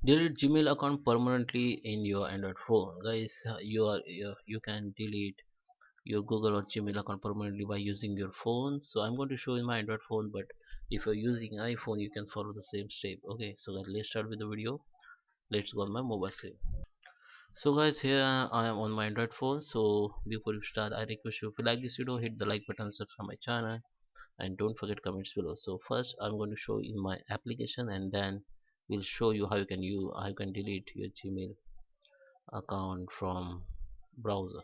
delete Gmail account permanently in your Android phone. Guys, you can delete your Google or Gmail account permanently by using your phone. So I'm going to show in my Android phone, but if you're using iPhone you can follow the same step. Okay, so guys, let's start with the video. Let's go on my mobile screen. So guys, here I am on my Android phone. So before you start, I request you, if you like this video, hit the like button, subscribe my channel, and don't forget comments below. So first I'm going to show in my application, and then we'll show you how you can delete your Gmail account from browser.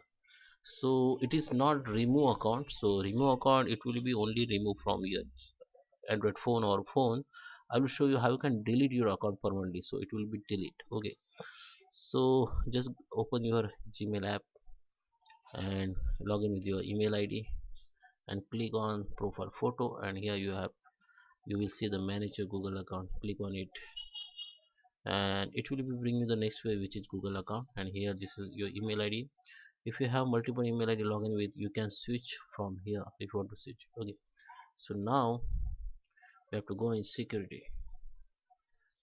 So it is not remove account. So remove account, it will be only remove from your Android phone or phone. I will show you how you can delete your account permanently, so it will be delete. Okay, so just open your Gmail app and log in with your email ID and click on profile photo, and here you will see the manage your Google account. Click on it and it will be bring you the next way, which is Google account, and here this is your email ID. If you have multiple email ID login with, you can switch from here if you want to switch. Okay, so now you have to go in security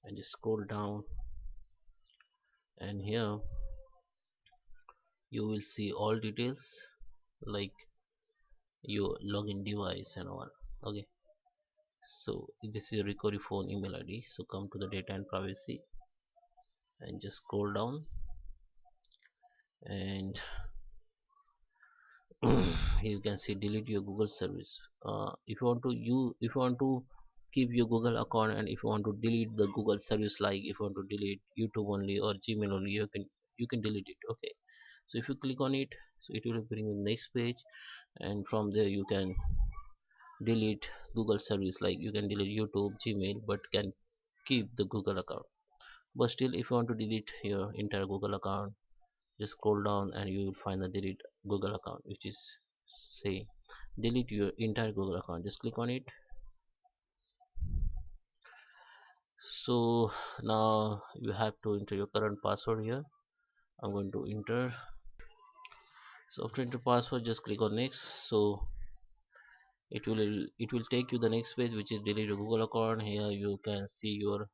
and just scroll down, and here you will see all details like your login device and all. Okay, so this is your recovery phone email ID. So come to the data and privacy and just scroll down, and you can see delete your Google service. If you want to keep your Google account, and if you want to delete the Google service, like if you want to delete YouTube only or Gmail only, you can delete it. Okay, so if you click on it, so it will bring you the next page, and from there you can delete Google service, like you can delete YouTube, Gmail, but can keep the Google account. But still, if you want to delete your entire Google account, just scroll down and you will find the delete Google account, which is say delete your entire Google account. Just click on it. So now you have to enter your current password here. I'm going to enter. So after enter password, just click on next. So it will take you the next page, which is delete your Google account. Here you can see your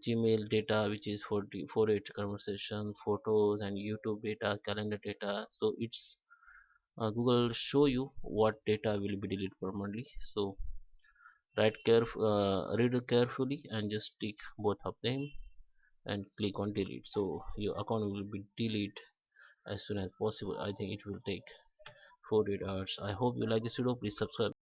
Gmail data, which is 48 conversation, photos, and YouTube data, calendar data. So it's Google show you what data will be deleted permanently. So read it carefully and just tick both of them and click on delete. So your account will be deleted as soon as possible. I think it will take 48 hours. I hope you like this video. Please subscribe.